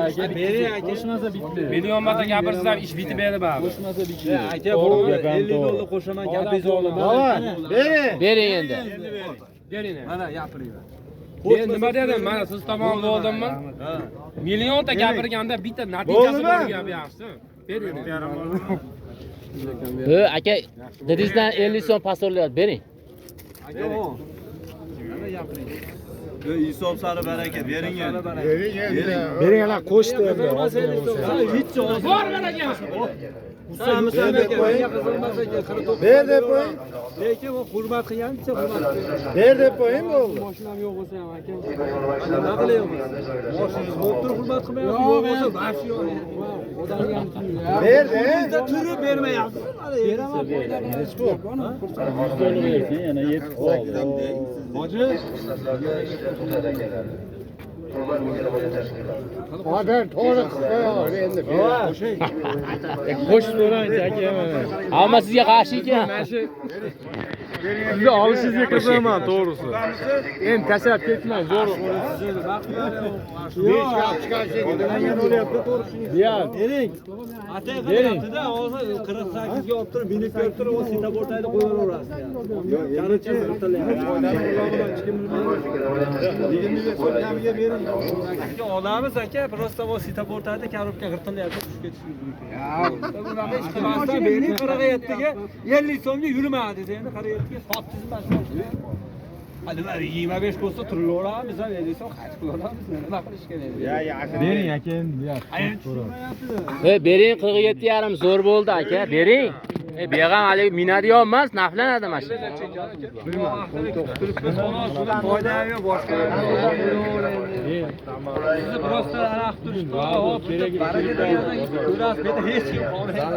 aka. Qo'shmasa bitti. Million marta gapirsizlar, ish bitib berdi baribir. Qo'shmasa bitti. Aka, bu 50 dollar qo'shaman, gapingizni olaman. Bering endi. Bering. Mana gapiring. Men nima dedim? Mana siz tomon bo'ldimmi? Millionta gapirganda bitta natijasi bor gap yaxshi. Bering. Aka, dedingizdan 50 so'm pasolyapti, bering. Aka, mana gapiring. Hisob sari baraka, bering endi. Bering ala qo'shdi endi. Hech javob Bor baraka. Usamiz aka, menga qizilmas aka, 49. Ber deb qo'ying. Lekin u hurmat qilgancha hurmat qilgan. Ber deb qo'ying bo'ldi. Mashinam yo'q bo'lsa ham aka. Nima qilyapmiz? Mashinangiz bo'lib turib hurmat qilmayapsiz. Yo'q bo'lsa bashi yo'q. Odamga ham Ber de. Bizda turib bermayapsiz. Beraman. Hech bo'l. 100 dollar bersin, yana yetib qoldi. Hoji Odam to'g'ri qo'yar endi. Qo'shib so'rang aka mana. Hamma sizga qarshi ekan. Sizni olishingizga qizaman to'g'risi. Endi tashlab ketmang, zo'r. Yo'q, chiqarishga yana o'lyapti to'g'risi. Bering. atay qilyapti-da, hozir 48 ga olib turib, minib berib turib, o sitabortayda qo'yaverasiz. Qarachi olamiz aka, просто o sitabortayda korobka g'irtilyapti, tushib ketish mumkin. Bunaqa ish qilmasdan bering 47 ga 50 so'mga yurmadi dedi. Endi 47 ga sotdingizmi? Hadi ver 25 bo'lsa turaveramiz, ham 50 so'm xarj qilaveramiz. Nima qilish kerak? Bering aka endi. Bering 47,5 zo'r bo'ldi aka, bering. Bu ham hali minadigan emas, naflanadi mana shu. Foyda yo'q, boshqa. Sizni просто araq turishdi. Hop, baraka degan ko'rasiz, bu yerda hech kim qolmaydi.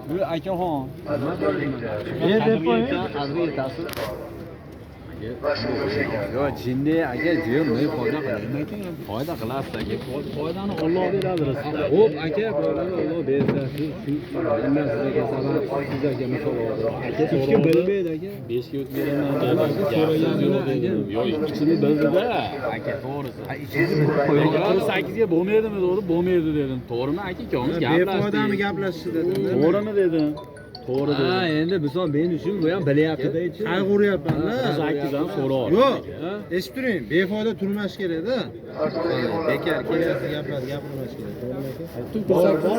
Bu akaxon. Deb qo'ying. Yo, jinni aka, jim ne foyda qilmaydi. Foyda qilasiz aka. Foydani Alloh beradi rizqni. Xo'p, aka, foydani Alloh bersa, shu men sizga sabab sizlarga misol oldim. Aka, hech kim bilmaydi aka. 5 ga o'tganaman dedim. Yo, ichini bildi-da. Aka, to'g'risi. 48 ga bo'lmaydimi, to'g'ri? Bo'lmaydi dedim. To'g'rimi aka? Ikkovimiz gaplashdik. Befoydami gaplashishdi dedim. To'g'rimi dedim. To'g'ri dedim. Ha, endi misol men uchun bu ham bilyapti-da. Qayg'uryapman-da. 48 dan so'ra. Yo'q, eshitib turing, befoyda turmash kerak-da. Bekar kelyapti gaplar gapirmash kerak. To'g'rimi aka?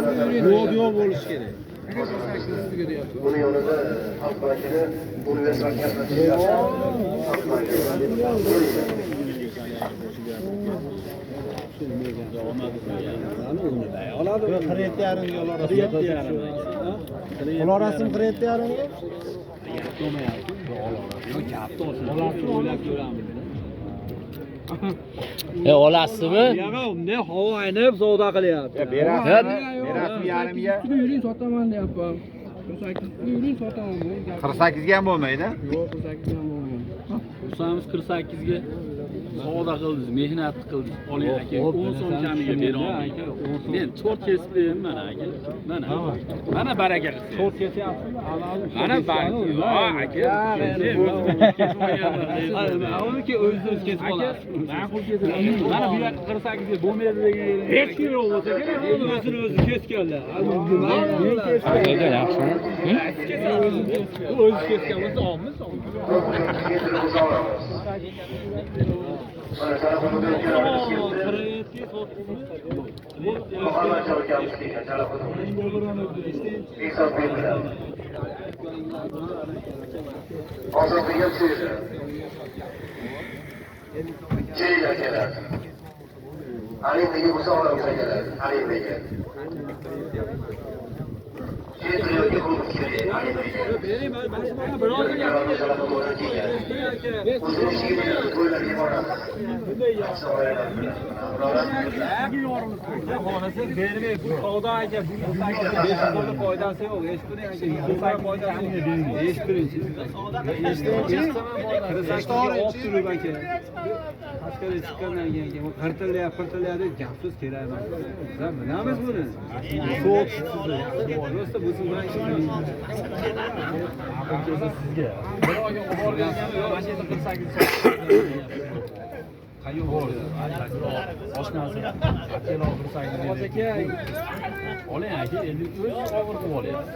Yo'q bo'lish kerak. Buni yonida xalq vakili universal Oladi. 47,5 ga olasiz. Olarasizmi 47,5 ga? Olasizmi? Yo'q, ne havo aynib savdo qilyapti. Berasizmi yarimga? Yuring sotaman deyapman. 48 yuring sotaman. 48 ga ham bo'lmaydi. Yo'q, 48 ham bo'lmaydi. Usamiz 48 ga savdo qildingiz, mehnat qildingiz. Oling aka, 10 so'm kamiga bera olmaydi. Men 4 kesib beraman aka. Mana baraka qilsin. 4 kesyapsizmi? Mana baraka. Aka. Avniki o'zingiz kesib olasiz. Ma'qul kesib. Mana bu yoqqa 48 ga bo'lmaydi degan. Hech kim yo'q bo'lsa kerak, o'zini o'zi kesganlar. Yaxshimi? O'zi kesgan bo'lsa olmiz. Foydasi yo'q, hech bir foydasi qirtilyapti gapsiz kerak emas. Bilamiz buni. So'q. Просто bu Oling aka, endi o'z og'ir qilib olyapti.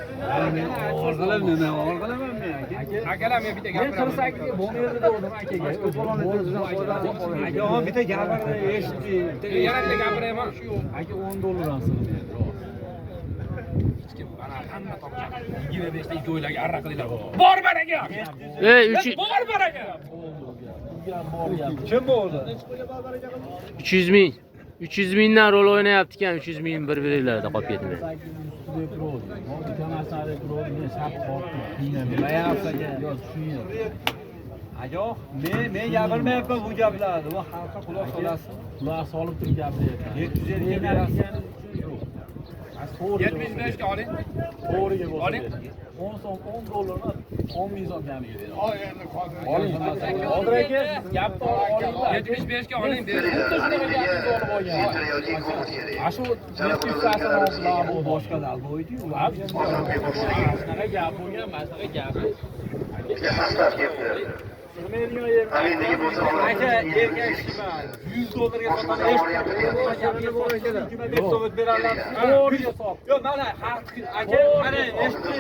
Orqalab nima? Orqalaman men aka. Akalar men bitta Men gapiraman. 48 ga bo'lmaydi dedim akaga. Aka, o bitta gapirni eshitdi. Yana bitta gapiraman. Aka $10 ham sig'maydi. Hech kim mana hamma topgan. 25 ta ikki o'ylarga arra qilinglar. Bor baraka. Ey, 3 Bor baraka. Kim bo'ldi? 300 ming. 300 mingdan rol o'ynayapti ekan, 300 ming bir-birlarida qolib ketmaydi. Ayo, men gapirmayapman bu gaplarni. Bu xalqqa quloq solasiz. Ular solib turib gapiryapti. 750 ga berasiz. 75 ga oling. To'g'riga bo'lsa. Oling. 10 so'm, $10 10 ming so'm jamiga beradi. Oling. Hozir aka, gapni olinglar. 75 ga oling. Ashu bu boshqalar bo'ydi. Ular shunaqa gap bo'lgan, mana shunaqa gap. Hamidagi bo'lsa Aka, erkak ishman. $100 ga sotaman. 25 so'm beradilar. To'g'riga sot. Yo'q, mana haq aka, mana eshitdi.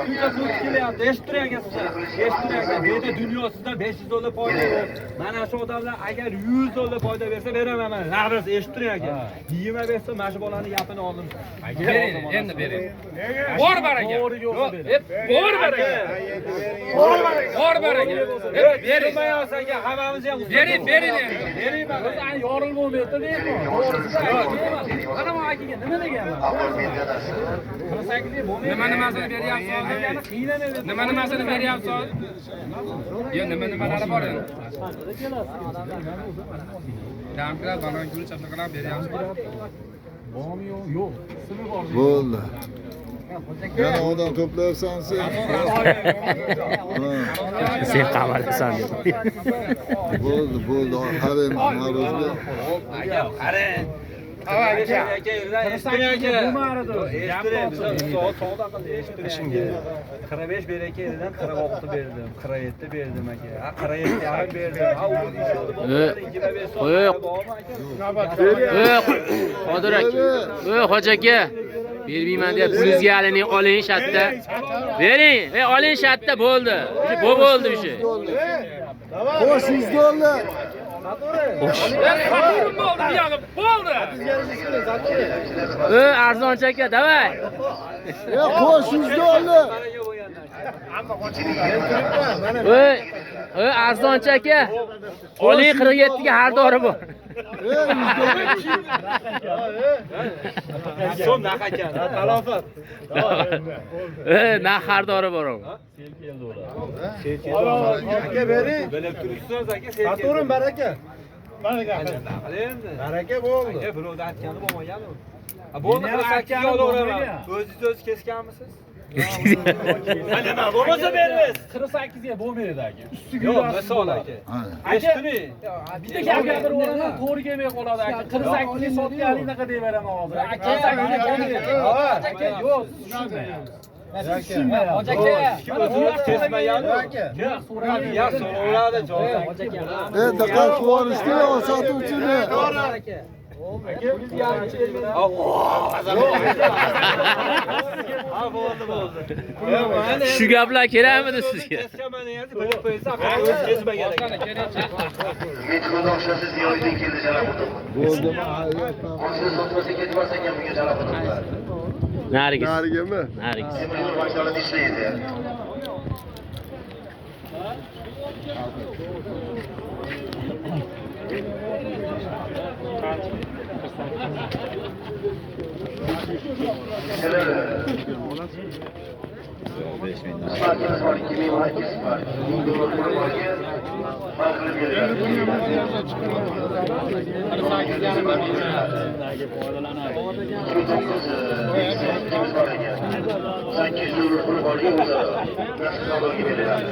Shuncha pul kelyapti. Eshittiring aka sizlar. Eshittiring aka. Bu yerda dunyo sizdan $500 foyda yo'q. Mana shu odamlar agar $100 foyda bersa beraman mana. Naqdsiz eshittiring aka. 25 so'm mana shu bolani gapini oldim. Bering, endi bering. Bor baraka. To'g'riga bo'lsa beradi. Bor baraka. Bor baraka. Bering. Bermayapsan aka, hammamiz ham Bering, bering endi. bering mana. Biz ani yorilmayapti deymi? To'g'risi. Mana bu akaga nima deganman? 48 ga bo'lmaydi. Nimasini beryapsiz? Nimasini beryapsiz? Yo, nimalari bor endi? Damklar, banan gul, chapaqalar beryapsiz. Bormi yo'q. Simi bor. Bo'ldi. Yana odam to'playapsan sen. Sen qamalasan. Bo'ldi, qarang, Ma'ruzga. Aka, qarang. Aka, eshittiring. 45 beraka eridan 46 berdim. 47 berdim aka. 47 yarim berdim. Ha, u Qodir aka. Hoji aka. Bermayman deb pulingizga alini oling shatda. Bering, oling shatda bo'ldi. Bu bo'ldi o'sha. Xo'sh, $100. Qaturim bo'ldi, buyog'i bo'ldi. Arzoncha aka, davay. Xo'sh, $100. Arzoncha aka. Oling 47 ga har dori bor. so'm naqakan. Talofat. Na har dori bor. Aka bering. Bilib turibsiz aka. Qaturim baraka. Baraka. Baraka bo'ldi. Aka birovda aytgani bo'lmaganmi? Bo'ldi, 48 ga olaveraman. O'zingiz kesganmisiz? Nima bo'lmasa beramiz. 48 ga bo'lmaydi aka. Yo'q, misol aka. Eshitdiring. Bitta gap gapirib olaman, to'g'ri kelmay qoladi aka. 48 ga sotganlik naqa deyveraman hozir. Aka 48 ga bo'lmaydi. Aka yo'q, tushunmayapsiz. Hoji aka, kesmaganmi? Yo'q, so'raveradi joyi. Diqqat qilishdi, sotuvchini. Shu gaplar kerakmidi sizga? Mehmondoshlarsiz ziyoratga keldi janob o'rtoq. Bo'ldimi? Siz sotmasa ketmas ekan bunga janob o'rtoqlar. Narigis. Narigimi? Narigis. Temir yo'l vokzalida ishlaydi. Smartimiz var, 2000 markası var. $1000 pulu var ki, markını verirler. $800 pulu var ki, nasıl kalır gibi verirler.